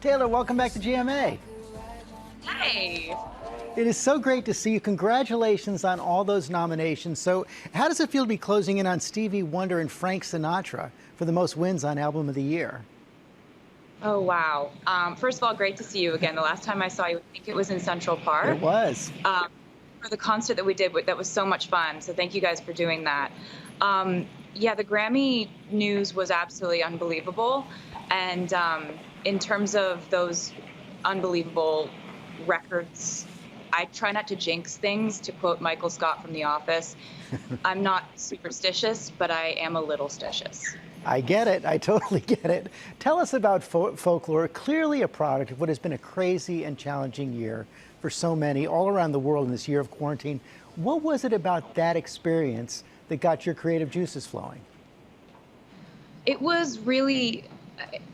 Taylor, welcome back to GMA. Hi. It is so great to see you. Congratulations on all those nominations. So how does it feel to be closing in on Stevie Wonder and Frank Sinatra for the most wins on Album of the Year? Oh, wow. First of all, great to see you again. The last time I saw you, I think it was in Central Park. It was. For the concert that we did, that was so much fun. So thank you guys for doing that. Yeah, the Grammy news was absolutely unbelievable. And in terms of those unbelievable records, I try not to jinx things, to quote Michael Scott from The Office. I'm not superstitious, but I am a little stitious. I get it. I totally get it. Tell us about Folklore, clearly a product of what has been a crazy and challenging year for so many all around the world in this year of quarantine. What was it about that experience that got your creative juices flowing? It was really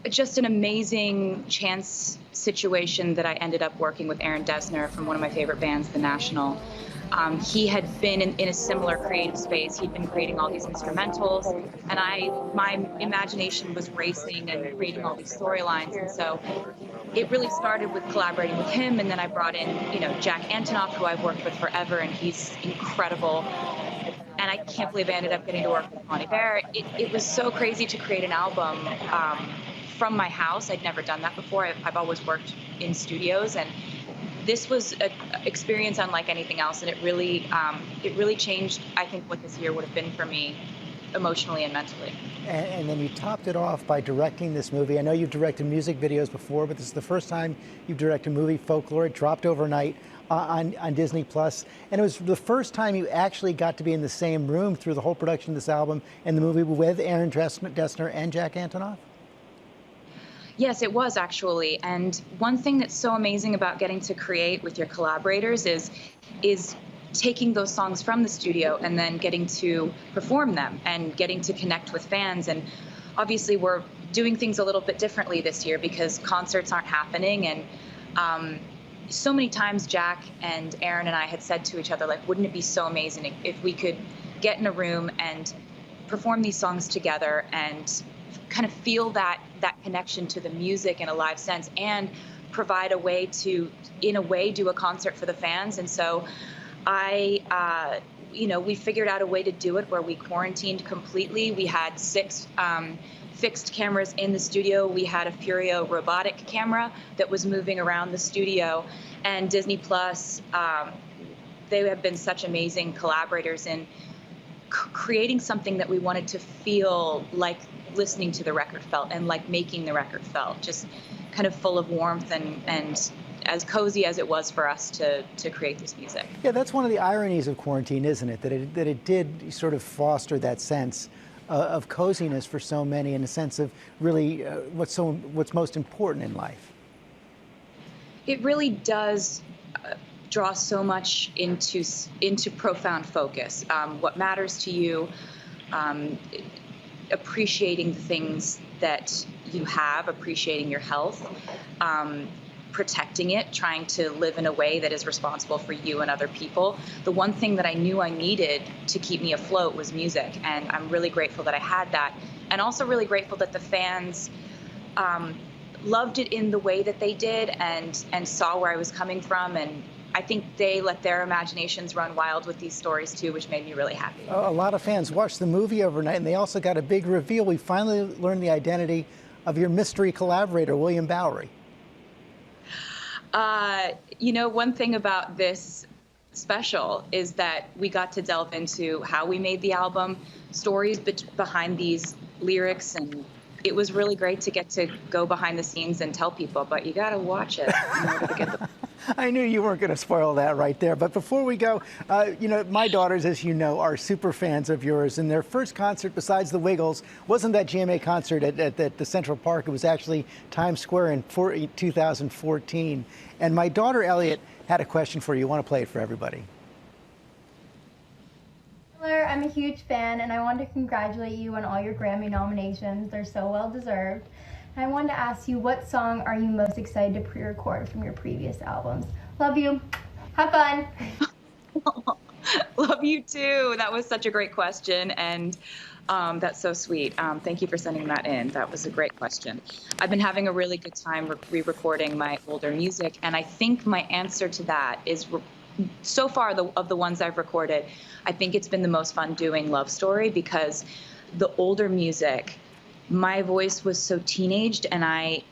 just an amazing chance situation that I ended up working with Aaron Dessner from one of my favorite bands, The National. He had been in a similar creative space. He'd been creating all these instrumentals, and my imagination was racing and creating all these storylines. And so it really started with collaborating with him, and then I brought in, Jack Antonoff, who I've worked with forever, and he's incredible. And I can't believe I ended up getting to work with Bonnie Bear. It was so crazy to create an album from my house. I'd never done that before. I've always worked in studios, and this was an experience unlike anything else. And it really changed, I think, what this year would have been for me emotionally and mentally. And then you topped it off by directing this movie. I know you've directed music videos before, but this is the first time you've directed a movie, Folklore. It dropped overnight on Disney Plus, and it was the first time you actually got to be in the same room through the whole production of this album and the movie with Aaron Dessner and Jack Antonoff. Yes, it was actually. And one thing that's so amazing about getting to create with your collaborators is taking those songs from the studio and then getting to perform them and getting to connect with fans. And obviously we're doing things a little bit differently this year because concerts aren't happening. And so many times Jack and Aaron and I had said to each other, like, wouldn't it be so amazing if we could get in a room and perform these songs together and kind of feel that connection to the music in a live sense and provide a way to, in a way, do a concert for the fans. And so we figured out a way to do it where we quarantined completely. We had 6 fixed cameras in the studio. We had a Furio robotic camera that was moving around the studio. And Disney Plus, they have been such amazing collaborators in creating something that we wanted to feel like listening to the record felt and like making the record felt, just kind of full of warmth and as cozy as it was for us to create this music. Yeah, that's one of the ironies of quarantine, isn't it? That it did sort of foster that sense of coziness for so many, in a sense of really what's most important in life. It really does draw so much into profound focus. What matters to you, appreciating the things that you have, appreciating your health, protecting it, trying to live in a way that is responsible for you and other people. The one thing that I knew I needed to keep me afloat was music, and I'm really grateful that I had that, and also really grateful that the fans loved it in the way that they did and saw where I was coming from, and I think they let their imaginations run wild with these stories too, which made me really happy. A lot of fans watched the movie overnight, and they also got a big reveal. We finally learned the identity of your mystery collaborator, William Bowery. One thing about this special is that we got to delve into how we made the album, stories behind these lyrics, and it was really great to get to go behind the scenes and tell people, but you got to watch it in order to get the... I knew you weren't going to spoil that right there. But before we go, my daughters, as you know, are super fans of yours. And their first concert, besides the Wiggles, wasn't that GMA concert at the Central Park. It was actually Times Square in 2014. And my daughter, Elliot, had a question for you. You want to play it for everybody? Taylor, I'm a huge fan, and I want to congratulate you on all your Grammy nominations. They're so well deserved. And I wanted to ask you, what song are you most excited to pre-record from your previous albums? Love you. Have fun. Love you too. That was such a great question, and that's so sweet. Thank you for sending that in. That was a great question. I've been having a really good time re-recording my older music, and I think my answer to that is, so far of the ones I've recorded, I think it's been the most fun doing Love Story, because the older music, my voice was so teenaged, and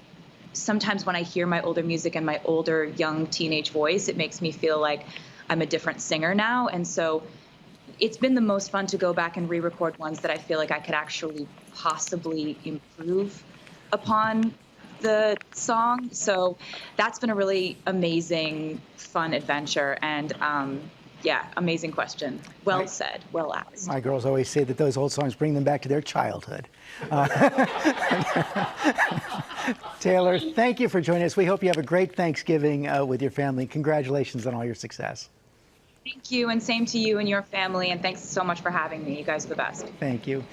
sometimes when I hear my older music and my older young teenage voice, it makes me feel like I'm a different singer now. And so it's been the most fun to go back and re-record ones that I feel like I could actually possibly improve upon the song. So that's been a really amazing, fun adventure. And yeah, amazing question. Well said, well asked. My girls always say that those old songs bring them back to their childhood. Taylor, thank you for joining us. We hope you have a great Thanksgiving with your family. Congratulations on all your success. Thank you, and same to you and your family, and thanks so much for having me. You guys are the best. Thank you.